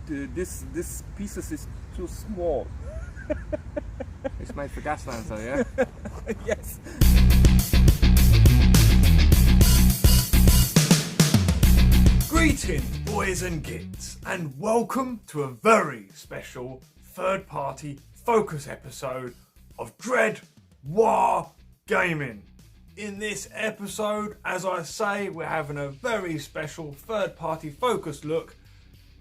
this pieces is too small. It's made for Gaslands though, yeah? Yes. Greetings, boys and gits, and welcome to a very special third-party focus episode of Dread Waaagh Gaming. In this episode, as I say, we're having a very special third-party focus look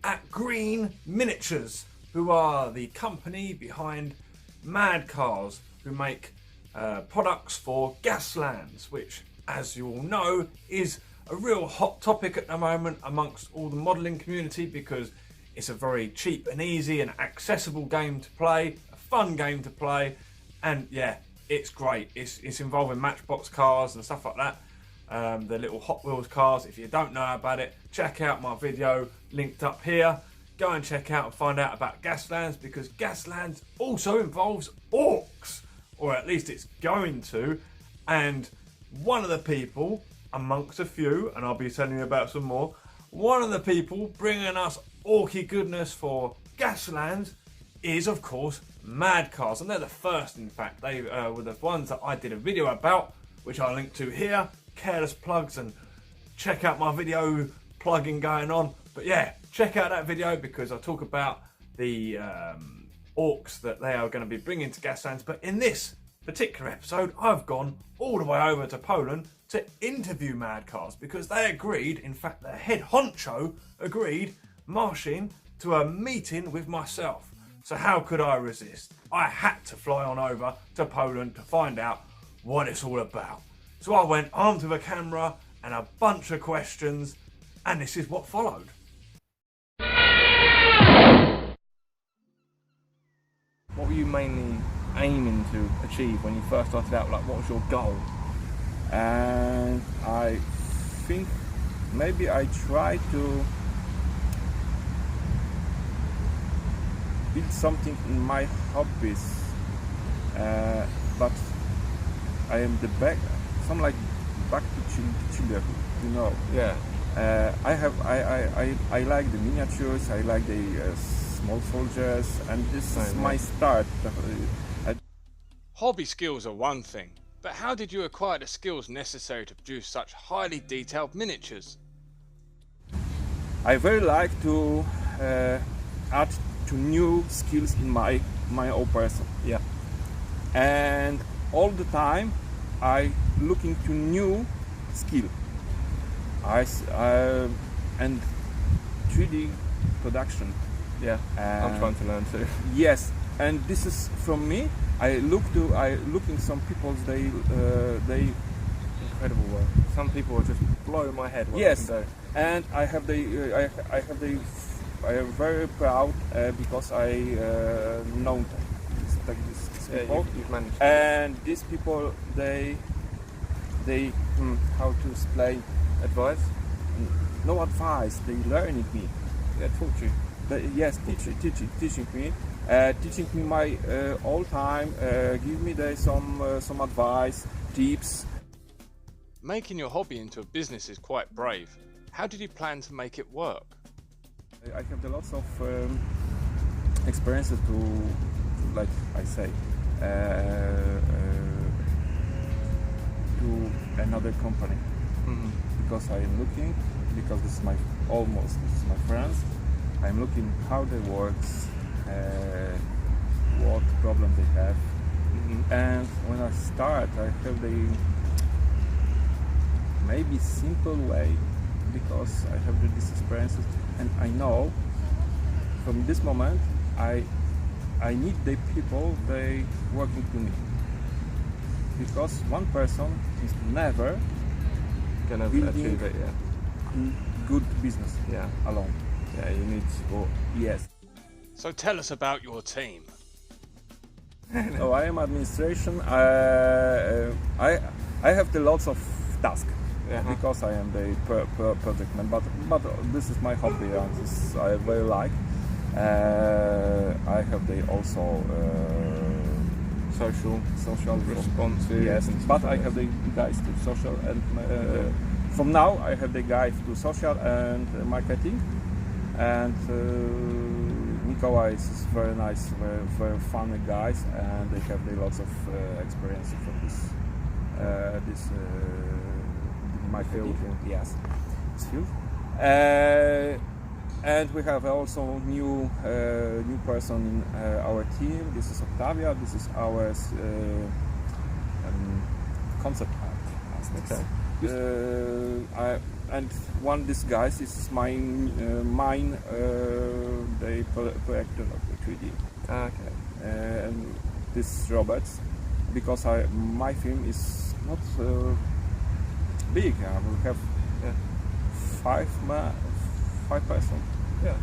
at Green Miniatures, who are the company behind Madcars, who make products for Gaslands, which, as you all know, is a real hot topic at the moment amongst all the modelling community because it's a very cheap and easy and accessible game to play, a fun game to play, and yeah, it's great. It's involving Matchbox cars and stuff like that. The little Hot Wheels cars. If you don't know about it, check out my video linked up here. Go and check out and find out about Gaslands, because Gaslands also involves Orks, or at least it's going to. And one of the people, amongst a few, and I'll be telling you about some more, one of the people bringing us orky goodness for Gaslands is, of course, Madcars, and they're the first. In fact, they were the ones that I did a video about, which I'll link to here. Careless plugs, and check out my video plugging going on. But yeah, check out that video because I talk about the Orks that they are going to be bringing to Gaslands. But in this particular episode, I've gone all the way over to Poland to interview Madcars because they agreed, in fact the head honcho agreed, marching to a meeting with myself. So how could I resist? I had to fly on over to Poland to find out what it's all about. So I went armed with a camera and a bunch of questions, and this is what followed. What were you mainly aiming to achieve when you first started out? Like, what was your goal? And I think maybe I tried to build something in my hobbies, but I am the back to children, you know. Yeah. I like the miniatures. I like the small soldiers, and this is my start. Hobby skills are one thing, but how did you acquire the skills necessary to produce such highly detailed miniatures? I very like to add to new skills in my own person. Yeah. And all the time I looking to new skill. And 3D production. Yeah, I'm trying to learn too. Yes, and this is from me. I looking some people. They Incredible work. Some people are just blowing my head. What yes, I can do. And I am very proud because I know these people. You've managed. And these people, they how to explain? Advice? No advice. They learning me. Yeah, taught you. Yes, teaching me. Teaching me my all time. Give me some advice, tips. Making your hobby into a business is quite brave. How did you plan to make it work? I have lots of experiences to, like I say, to another company. Because I am looking, because this is my friends. I'm looking how they works, what problem they have, and when I start, I have the maybe simple way because I have these experiences, and I know from this moment I need the people they working to me, because one person is never Gonna achieve it, yeah. Good business, Yeah. alone. Yeah, you need support. Yes. So tell us about your team. So I am administration. I have lots of tasks because I am the project man. But this is my hobby, and this I very like. I have also Social responsive. Yes, but I have the guys to social and from now I have the guys to social and marketing, and Mikołaj is very nice, very funny guys, and they have lots of experience from this my field. Yes, this field. And we have also new person in our team. This is Octavia. This is our concept art. Okay. And these guys is mine. They project 3D. Okay. And this robots, because my film is not big. We have 5 person. Yeah.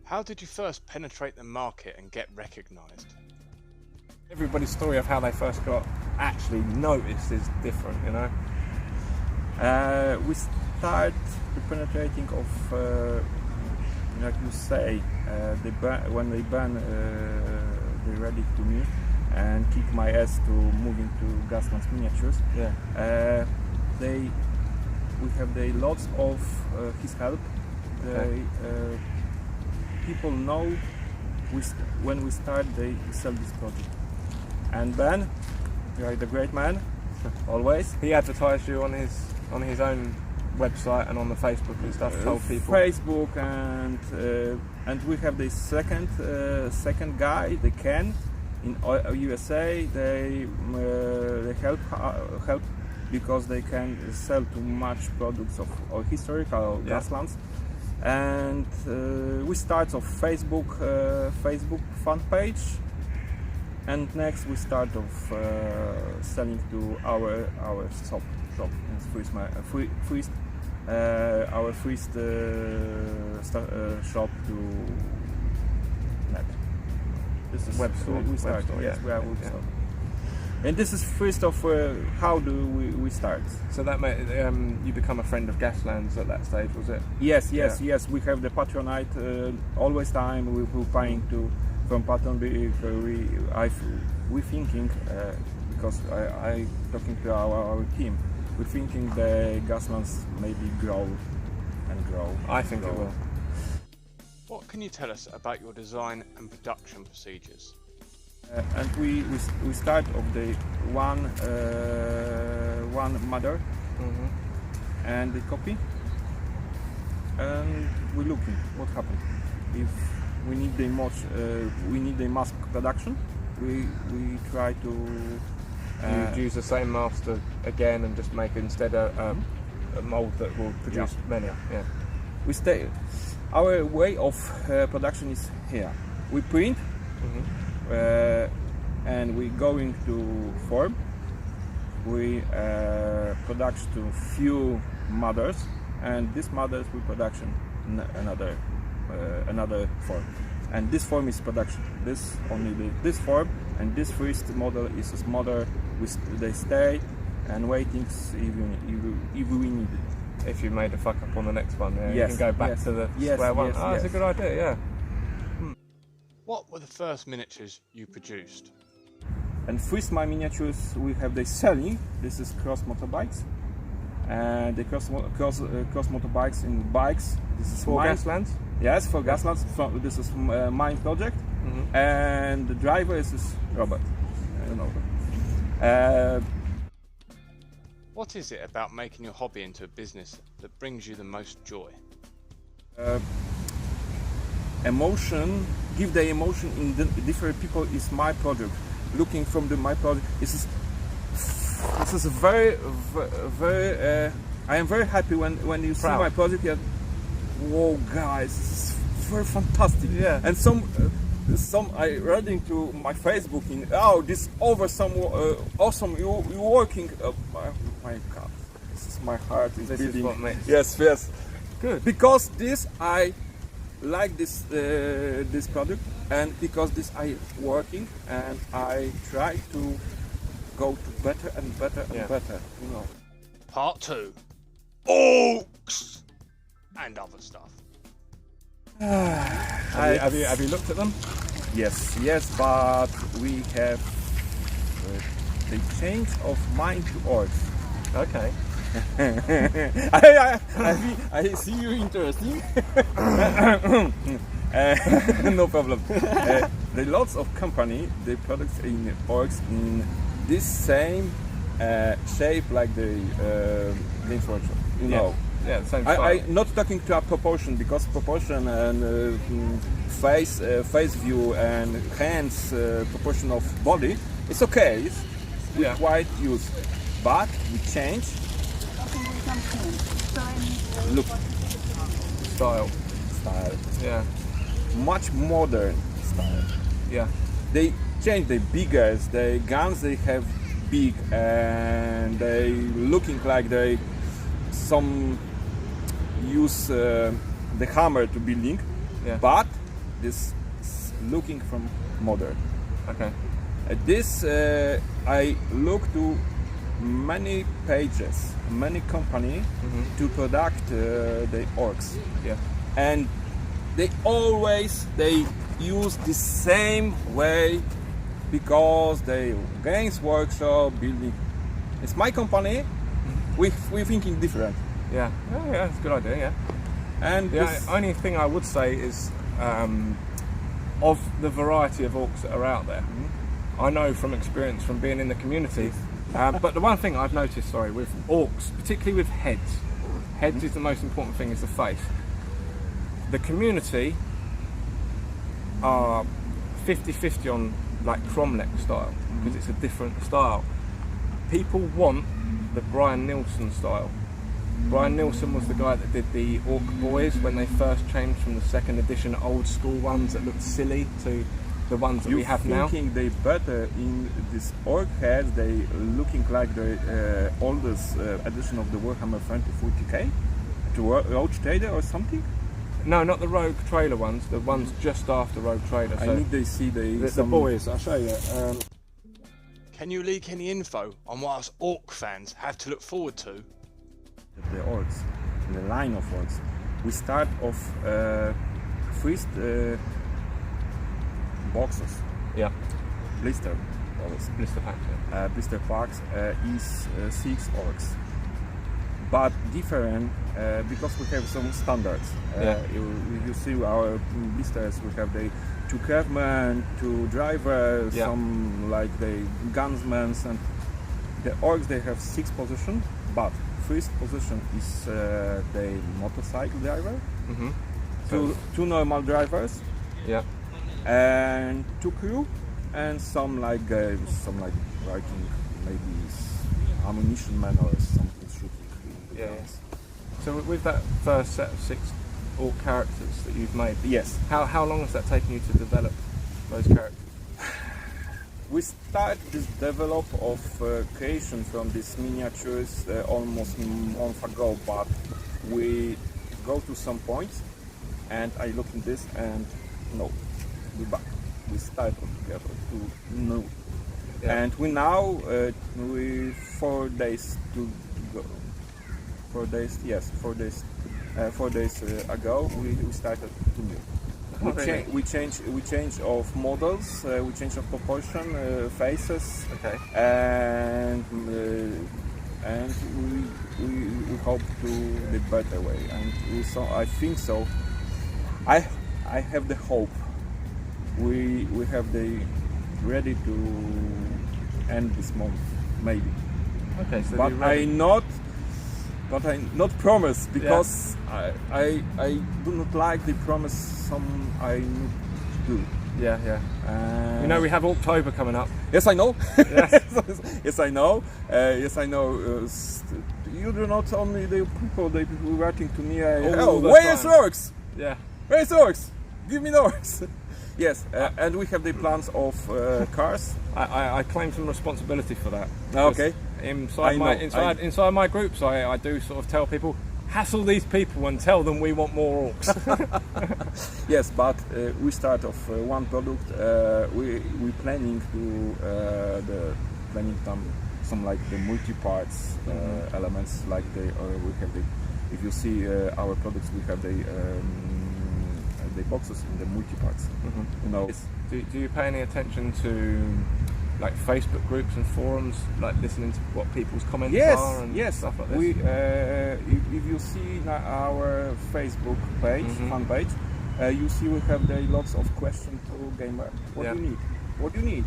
How did you first penetrate the market and get recognised? Everybody's story of how they first got actually noticed is different, you know. We start the penetrating of, like you say, when they ban the relic to me and kick my ass to moving to Gaslands miniatures. Yeah. We have lots of his help. People know when we start, they sell this project. And Ben, you are the great man, always. He advertised you on his own website and on the Facebook and stuff. Told people. Facebook and we have the second guy, the Ken, in USA. They help because they can sell too much products of historical Gaslands. And we start off Facebook fan page, and next we start off selling to our shop our first shop to net. This is web store. We start. Yes, we are web store. And this is first of how do we start? So that made you become a friend of Gaslands at that stage, was it? Yes. We have the Patronite always time. We're buying from Patron. We thinking because I talking to our team. We're thinking the Gaslands maybe grow and grow. I think it will. What can you tell us about your design and production procedures? And we start of the one mother and the copy, and we're looking what happened. If we need the mass production, we try to you use the same master again and just make instead a mold that will produce many. Yeah. We stay. Our way of production is here. We print. And we going to form. We produce to few mothers, and these mothers we production another form. And this form is production. This this form, and this first model is a mother. They stay and waiting if we need it. If you made a fuck up on the next one, you can go back to the square one. That's a good idea. Yeah. What were the first miniatures you produced? And first my miniatures we have the selling. This is cross motorbikes, and the cross motorbikes in bikes. This is for Gaslands. Yes, for Gaslands. This is mine project, and the driver is this Robert. What is it about making your hobby into a business that brings you the most joy? Emotion, give the emotion in the different people is my project. Looking from my project, this is very. I am very happy when you see my project. Whoa, guys, this is very fantastic. Yeah. And some I reading to my Facebook this over some awesome. You working. My God, this is my heart is this beating. Is what makes Yes. Good. Because this I like this product, and because this I working, and I try to go to better and better and better. Part 2. Orks and other stuff. Have you looked at them? Yes, but we have the change of mind to Orks. Okay. I see you interesting. No problem. There are lots of company they products in Orks in this same shape like the Games Workshop. You know. Yeah, the same style. I not talking to a proportion because proportion and face view and hands proportion of body it's okay. We quite use, but we change. Look, Style. Yeah. Much modern style. Yeah. They change the biggers, the guns they have big and they looking like they some use the hammer to building, but this is looking from modern. Okay. This I look to many pages, many company to product the Orks. Yeah. And they use the same way because they Games Workshop building. It's my company. We thinking different. Yeah. Oh, yeah, it's a good idea. Yeah. And the only thing I would say is of the variety of Orks that are out there. I know from experience from being in the community. But the one thing I've noticed, with Orks, particularly with heads is the most important thing, is the face. The community are 50-50 on like Cromlech style, because it's a different style. People want the Brian Nilsson style. Brian Nilsson was the guy that did the Ork Boys when they first changed from the second edition old school ones that looked silly to the ones that we have now. You thinking they better in this Ork heads, they looking like the oldest edition of the Warhammer 40k? To Rogue Trader or something? No, not the Rogue Trailer ones, the ones just after Rogue Trader. I need to see the boys, I'll show you. Can you leak any info on what us Ork fans have to look forward to? The Orks, the line of Orks. We start off first boxes. Yeah. Blister boxes. Blister packs. Blister packs is 6 Orks. But different because we have some standards. You see our blisters, we have the 2 craftmen, 2 drivers, some like the gunsmen, and the Orks they have 6 positions, but first position is the motorcycle driver, two normal drivers, and 2 crew, and some like writing maybe ammunition man or something shooting. Yes. So with that first set of 6 Ork characters that you've made, how long has that taken you to develop those characters? We start this develop of creation from these miniatures almost a month ago, but we go to some points and I look in this and no, we back. We start together to know. And we now we 4 days to go. 4 days, 4 days ago we started to new. We change of models, we change of proportion, faces, and we hope to the better way. And I think so. I have the hope. We have the ready to end this month, maybe. Okay, so but I not promise because I do not like the promise some I need to do. You know we have October coming up. Yes, I know. Yes, I know. Yes, I know. You do not only the people writing to me. Where's Orks? Where's Orks? Give me the Orks. Yes, and we have the plans of cars. I claim some responsibility for that. Okay. Inside my groups, I do sort of tell people, hassle these people and tell them we want more Orks. Yes, but we start off one product. We planning to some like the multi-parts elements, like we have the. If you see our products, we have the boxes in the multi-parts. You know. Do you pay any attention to like Facebook groups and forums, like listening to what people's comments are and stuff like this? If you see our Facebook page, fan page, You see, we have there lots of questions to gamer. What Yeah. do you need? What do you need?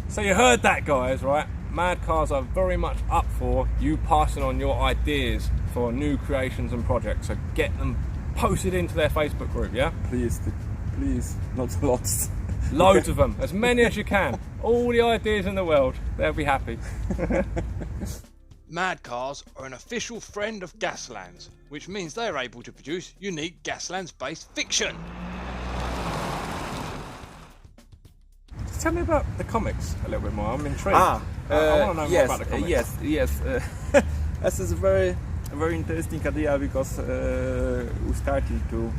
So you heard that, guys, right? Madcars are very much up for you passing on your ideas for new creations and projects. So get them posted into their Facebook group, yeah? Please, not lots. Loads of them, as many as you can. All the ideas in the world, they'll be happy. Madcars are an official friend of Gaslands, which means they are able to produce unique Gaslands-based fiction. Tell me about the comics a little bit more. I'm intrigued. I want to know more about the comics. Yes. This is a very interesting idea because we started to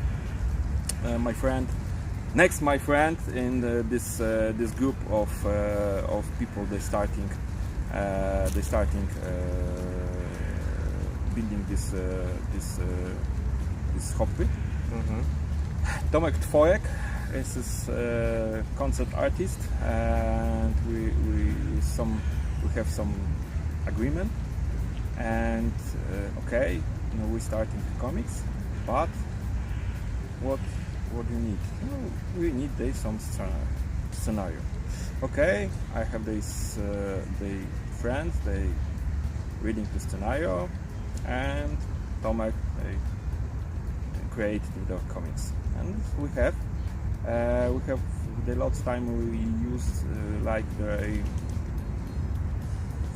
my friend in this group of people. They starting building this hobby. Tomek Twojek is this concept artist, and we have some agreement. And we're starting the comics, but what do you need? We need some scenario. Okay, I have this friends, they reading the scenario, and Tomek they created the comics, and we have the lots time we use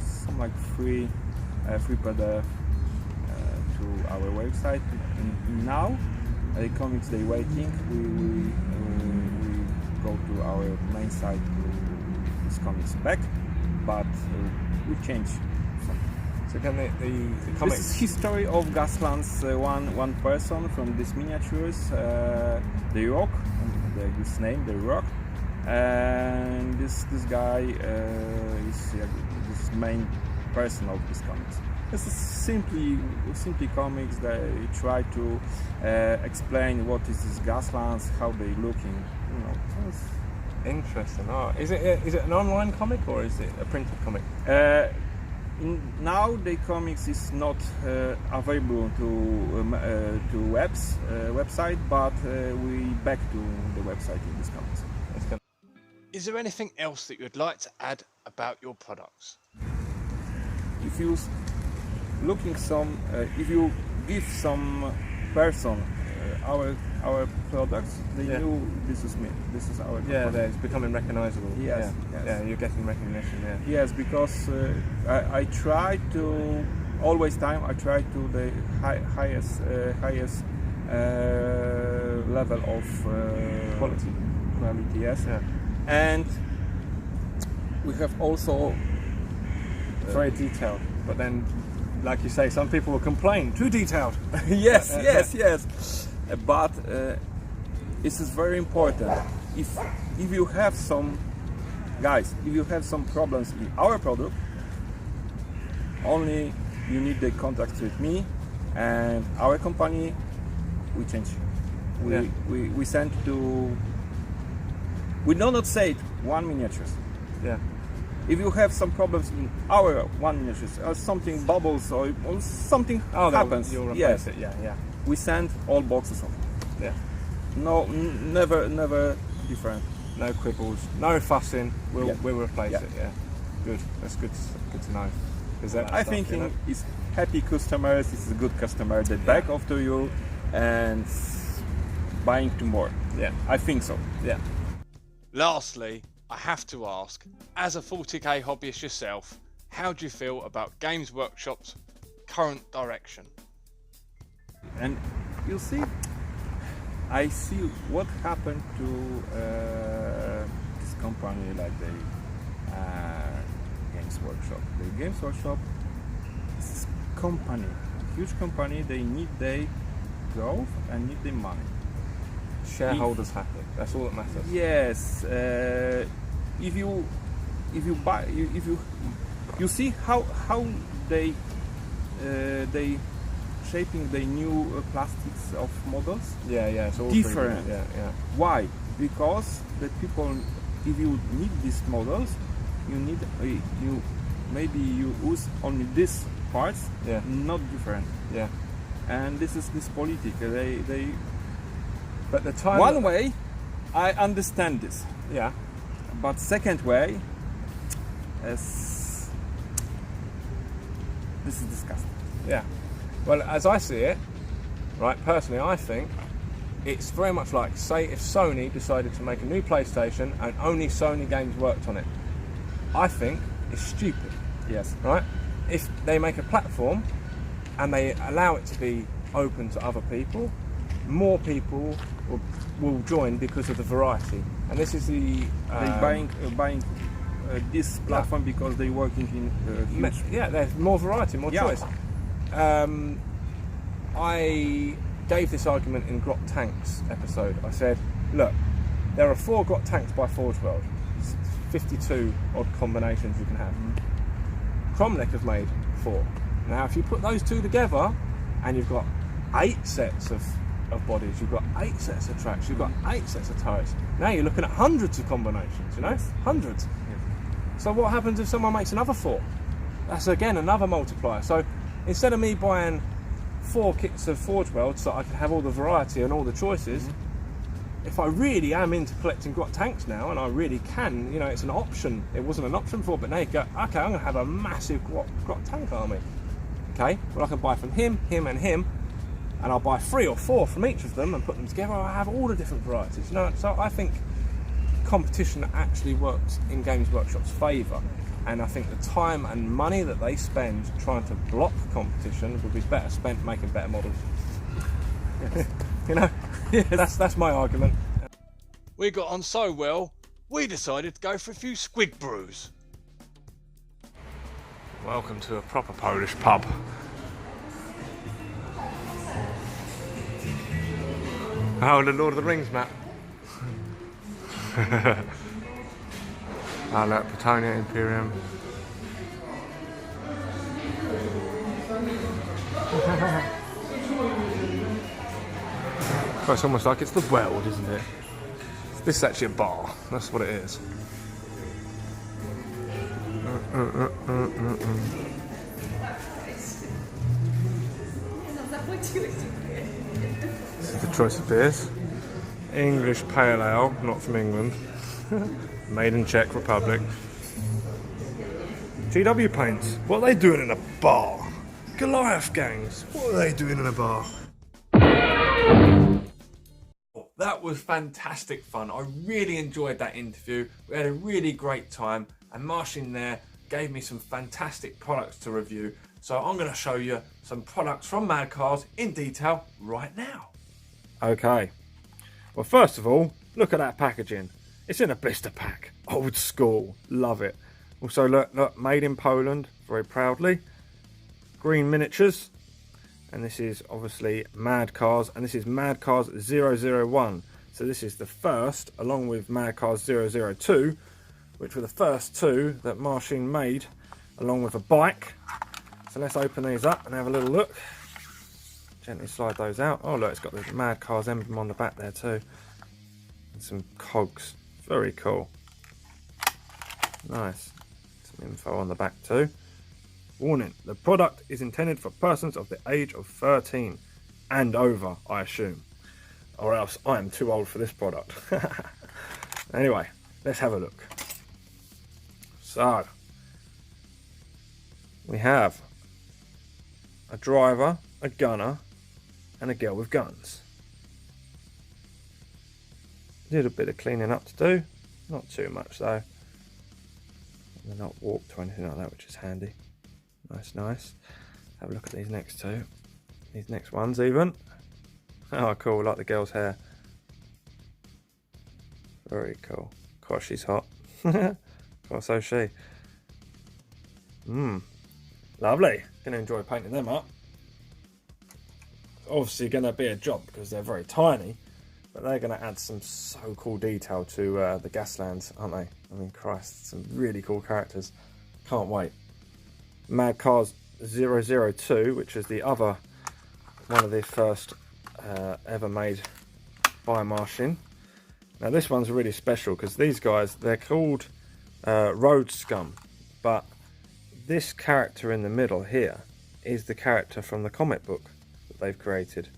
some free PDF to our website. And now the comics they waiting. We go to our main site to this comics back, but we change something. So can the comics... This is history of Gaslands. One person from these miniatures, the Rock, his name, the Rock, and this guy is this main person of this comics. This is simply comics. They try to explain what is this Gaslands, how they looking. Interesting. Oh, is it an online comic or is it a printed comic? Now the comics is not available to website, but we back to the website in this comics. Is there anything else that you'd like to add about your products? If you if you give some person our products, they knew this is me. This is our company. Yeah, it's becoming recognisable. Yes. Yeah, you're getting recognition. Yeah. Yes, because I try to the highest level of Quality. Yes. Yeah. And we have also Very detailed, but then, like you say, some people will complain. Too detailed. yes. But this is very important. If you have some problems in our product, only you need the contact with me and our company. We change. We send to. We do not say it, one miniatures. Yeah. If you have some problems in our one miniatures, or something bubbles or something happens, you'll replace it. Yeah. We send all boxes of it. Yeah. No, never different. No quibbles, no fussing. We'll replace Yeah. it. Yeah. Good. That's good to know. I think it's happy customers. It's a good customer that back after you and buying to more. Yeah. I think so. Yeah. Lastly, I have to ask, as a 40k hobbyist yourself, how do you feel about Games Workshop's current direction? And you see, I see what happened to this company like the Games Workshop. The Games Workshop is a company, a huge company. They need their growth and need their money. Shareholders happy. That's all that matters. Yes. If you buy, if you see how they shaping the new plastics of models. Yeah. It's all different. 3D. Yeah. Why? Because the people, if you need these models, you need maybe you use only these parts. Yeah. Not different. Yeah. And this is this politic. But the time. One way, I understand this, Yeah. but second way, is this is disgusting. Yeah. Well, as I see it, right, personally, I think it's very much like, say, if Sony decided to make a new PlayStation and only Sony games worked on it. I think it's stupid, Yes. right? If they make a platform and they allow it to be open to other people, more people will join because of the variety. And this is the They buying this platform because they working in huge. yeah, there's more variety, more Yeah. choice. I gave this argument in Grot Tanks episode. I said, look, there are 4 Grot Tanks by Forge World. It's 52 odd combinations you can have. Cromlech have made 4. Now, if you put those 2 together, and you've got 8 sets of bodies, you've got 8 sets of tracks, you've got 8 sets of turrets. Now you're looking at hundreds of combinations, you know? Yes. Hundreds. So what happens if someone makes another 4? That's again another multiplier. So instead of me buying 4 kits of Forge World so I can have all the variety and all the choices, if I really am into collecting Grot Tanks now, and I really can, you know, it's an option. It wasn't an option before, but now you go, okay, I'm going to have a massive Grot Tank army. Okay, well I can buy from him, him and him, and I'll buy 3 or 4 from each of them and put them together. I have all the different varieties. You know, so I think competition actually works in Games Workshop's favour, and I think the time and money that they spend trying to block competition would be better spent making better models. You know, that's my argument. We got on so well, we decided to go for a few squig brews. Welcome to a proper Polish pub. Oh, the Lord of the Rings map. Oh, look, Patonia Imperium. Oh, it's almost like it's the world, isn't it? This is actually a bar. That's what it is. This is the choice of beers. English Pale Ale, not from England. Made in Czech Republic. GW paints. What are they doing in a bar? Goliath gangs. What are they doing in a bar? That was fantastic fun. I really enjoyed that interview. We had a really great time, and Marcin there gave me some fantastic products to review. So I'm going to show you some products from Madcars in detail right now. Okay. Well, first of all, look at that packaging. It's in a blister pack. Old school. Love it. Also, look, made in Poland, very proudly. Green miniatures. And this is obviously Madcars, and this is Madcars 001. So this is the first, along with Madcars 002, which were the first 2 that Marcin made, along with a bike. So let's open these up and have a little look. Gently slide those out. Oh look, it's got the Madcars emblem on the back there too. And some cogs. Very cool. Nice. Some info on the back too. Warning, the product is intended for persons of the age of 13 and over, I assume. Or else I am too old for this product. Anyway, let's have a look. So, we have a driver, a gunner, and a girl with guns. A little bit of cleaning up to do. Not too much though. They're not warped or anything like that, which is handy. Nice. Have a look at these next 2. These next ones even. Oh cool, like the girl's hair. Very cool. Gosh, she's hot. Well, so is she. Lovely. Gonna enjoy painting them up. Obviously gonna be a job because they're very tiny, but they're gonna add some so cool detail to the Gaslands, aren't they? I mean, Christ, some really cool characters. Can't wait. Madcars 002, which is the other one of the first ever made by Marcin. Now this one's really special because these guys, they're called Road Scum, but this character in the middle here is the character from the comic book that they've created.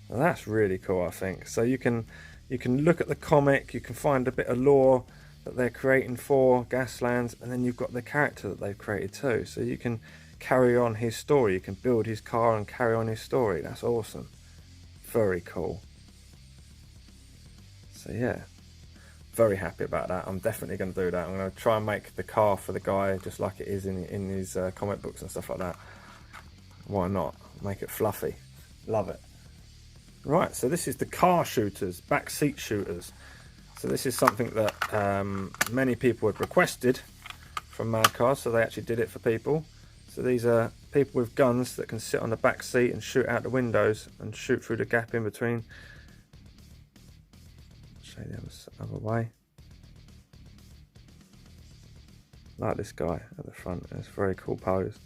Well, that's really cool, I think. So you can look at the comic, you can find a bit of lore that they're creating for Gaslands, and then you've got the character that they've created too. So you can carry on his story, you can build his car and carry on his story. That's awesome. Very cool. So yeah, very happy about that. I'm definitely going to do that. I'm going to try and make the car for the guy just like it is in his comic books and stuff like that. Why not? Make it fluffy. Love it. Right, so this is the car shooters, back seat shooters. So this is something that many people had requested from Madcars, so they actually did it for people. So these are people with guns that can sit on the back seat and shoot out the windows and shoot through the gap in between. Show you the other way. Like this guy at the front, it's a very cool pose.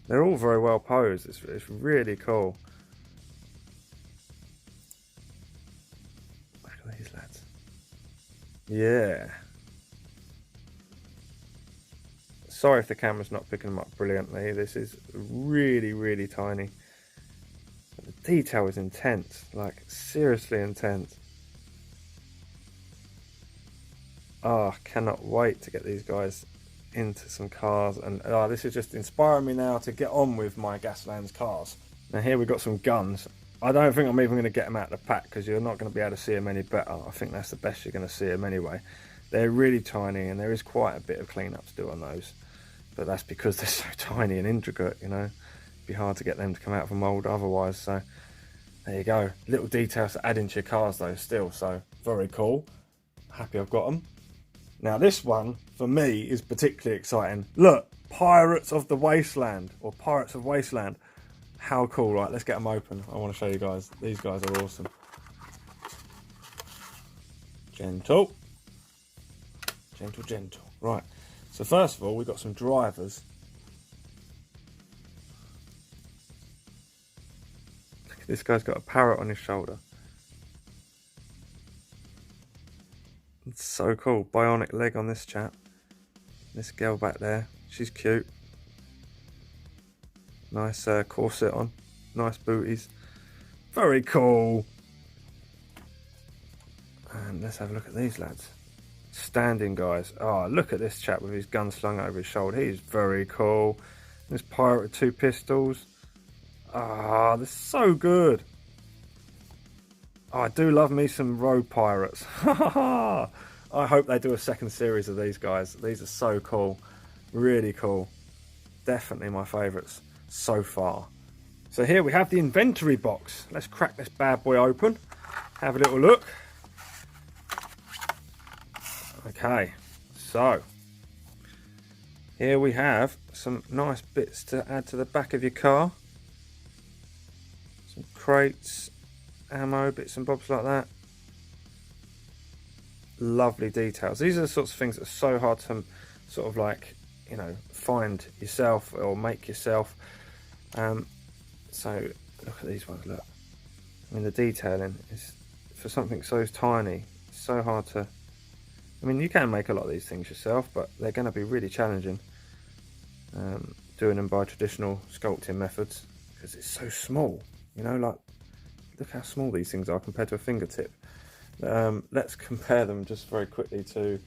They're all very well posed, it's really cool. Look at these lads. Yeah. Sorry if the camera's not picking them up brilliantly, this is really, really tiny. But the detail is intense, like seriously intense. Oh, I cannot wait to get these guys into some cars, and this is just inspiring me now to get on with my Gaslands cars. Now here we've got some guns. I don't think I'm even going to get them out of the pack because you're not going to be able to see them any better. I think that's the best you're going to see them anyway. They're really tiny and there is quite a bit of cleanup to do on those, but that's because they're so tiny and intricate, you know. It'd be hard to get them to come out of a mould otherwise. So there you go, little details to add into your cars though still, so very cool. Happy I've got them. Now this one, for me, is particularly exciting. Look, Pirates of the Wasteland, or Pirates of Wasteland. How cool, right? Let's get them open. I want to show you guys. These guys are awesome. Gentle. Gentle, gentle. Right, so first of all, we've got some drivers. Look at this guy's got a parrot on his shoulder. It's so cool. Bionic leg on this chap. This girl back there, she's cute. Nice corset on. Nice booties. Very cool. And let's have a look at these lads. Standing guys. Oh, look at this chap with his gun slung over his shoulder. He's very cool. This pirate with 2 pistols. Ah, this is so good. Oh, I do love me some road pirates. I hope they do a second series of these guys. These are so cool. Really cool. Definitely my favourites so far. So here we have the inventory box. Let's crack this bad boy open. Have a little look. Okay, so here we have some nice bits to add to the back of your car. Some crates, ammo, bits and bobs like that. Lovely details. These are the sorts of things that are so hard to sort of like, you know, find yourself or make yourself. So look at these ones, look. I mean, the detailing is, for something so tiny, so hard to, I mean, you can make a lot of these things yourself, but they're going to be really challenging doing them by traditional sculpting methods because it's so small, you know, like look how small these things are compared to a fingertip. Let's compare them just very quickly to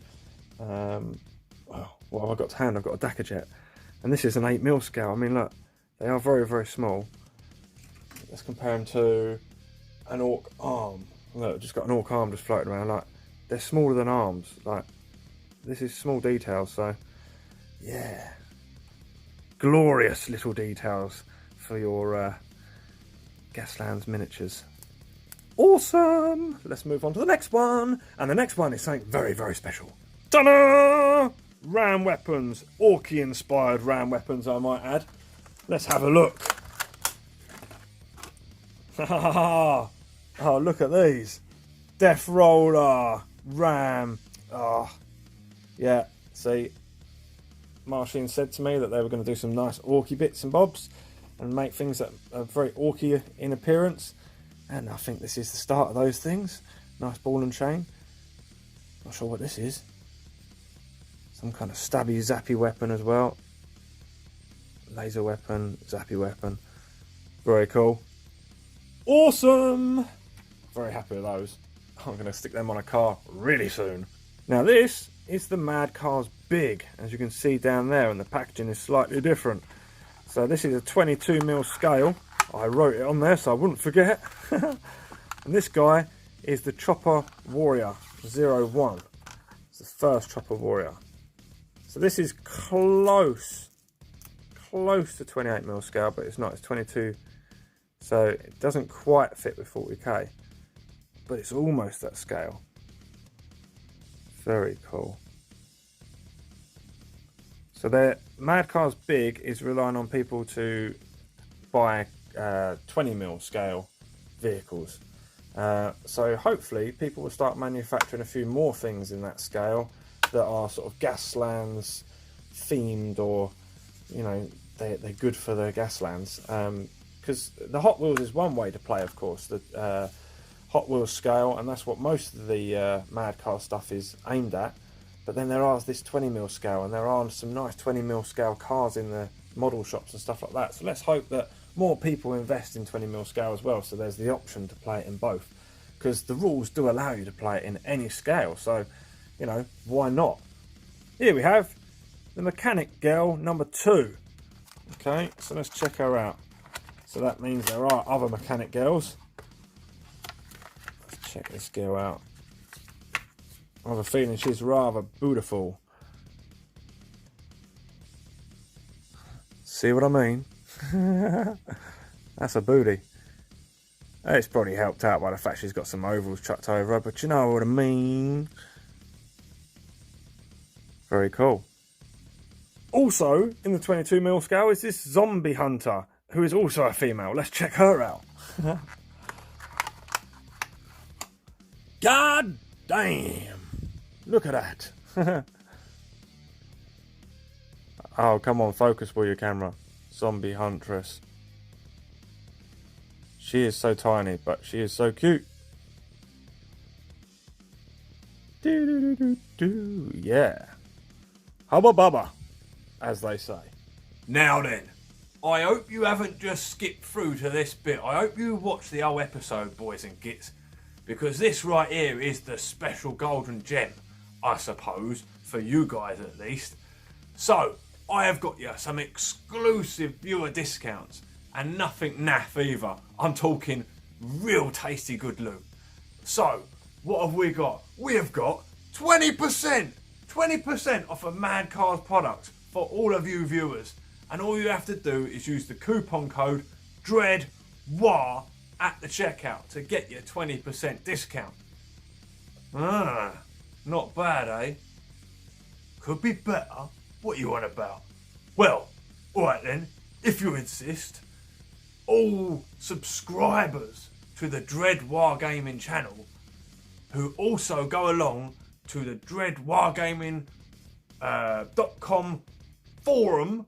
what have I got to hand? I've got a Dakar jet, and this is an 8mm scale. I mean, look, they are very, very small. Let's compare them to an Ork arm. Look, I've just got an Ork arm just floating around. Like, they're smaller than arms. Like, this is small details. So, yeah, glorious little details for your Gaslands miniatures. Awesome! Let's move on to the next one, and the next one is something very, very special. Ta-da! Ram weapons, Orky-inspired ram weapons, I might add. Let's have a look. Oh, look at these. Death Roller, Ram. Oh, yeah, see, Martian said to me that they were going to do some nice Orky bits and bobs and make things that are very Orky in appearance. And I think this is the start of those things. Nice ball and chain. Not sure what this is. Some kind of stabby, zappy weapon as well. Laser weapon, zappy weapon. Very cool. Awesome! Very happy with those. I'm going to stick them on a car really soon. Now this is the Madcars Big, as you can see down there, and the packaging is slightly different. So this is a 22mm scale. I wrote it on there so I wouldn't forget. And this guy is the Chopper Warrior 01. It's the first Chopper Warrior. So this is close to 28mm scale, but it's not, it's 22. So it doesn't quite fit with 40k, but it's almost that scale. Very cool. So the Madcars Big is relying on people to buy 20mm scale vehicles. So hopefully people will start manufacturing a few more things in that scale that are sort of Gaslands themed, or you know, they're good for the Gaslands. Because the Hot Wheels is one way to play, of course, the Hot Wheels scale, and that's what most of the Madcars stuff is aimed at. But then there are this 20mm scale, and there are some nice 20mm scale cars in the model shops and stuff like that. So let's hope that more people invest in 20mm scale as well, so there's the option to play it in both. Because the rules do allow you to play it in any scale, so, you know, why not? Here we have the Mechanic Girl number 2. Okay, so let's check her out. So that means there are other Mechanic Girls. Let's check this girl out. I have a feeling she's rather beautiful. See what I mean? That's a booty. It's probably helped out by the fact she's got some ovals chucked over her, but you know what I mean. Very cool. Also, in the 22mm scale is this Zombie Hunter, who is also a female. Let's check her out. God damn! Look at that. Oh, come on, focus with your camera. Zombie Huntress. She is so tiny, but she is so cute. Do. Yeah. Hubba bubba, as they say. Now then, I hope you haven't just skipped through to this bit. I hope you watched the whole episode, boys and gits, because this right here is the special golden gem, I suppose, for you guys at least. So, I have got you some exclusive viewer discounts, and nothing naff either. I'm talking real tasty good loot. So, what have we got? We have got 20% off of Madcars products for all of you viewers. And all you have to do is use the coupon code DREADWAAGH at the checkout to get your 20% discount. Not bad, eh? Could be better. What you on about? Well, alright then, if you insist, all subscribers to the Dread Wargaming channel, who also go along to the dreadwargaming.com forum,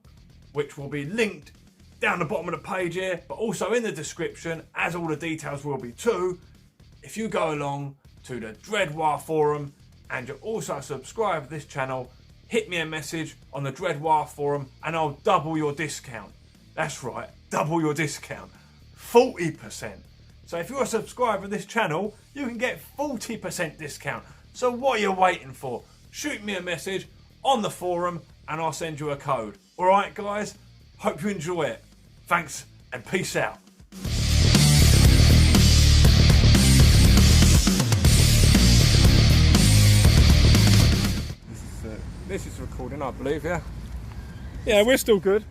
which will be linked down the bottom of the page here, but also in the description, as all the details will be too. If you go along to the Dread War forum and you're also subscribed to this channel, hit me a message on the Dread War forum and I'll double your discount. That's right, double your discount. 40%. So if you're a subscriber to this channel, you can get 40% discount. So what are you waiting for? Shoot me a message on the forum and I'll send you a code. Alright guys, hope you enjoy it. Thanks and peace out. This is recording, I believe, yeah? Yeah, we're still good.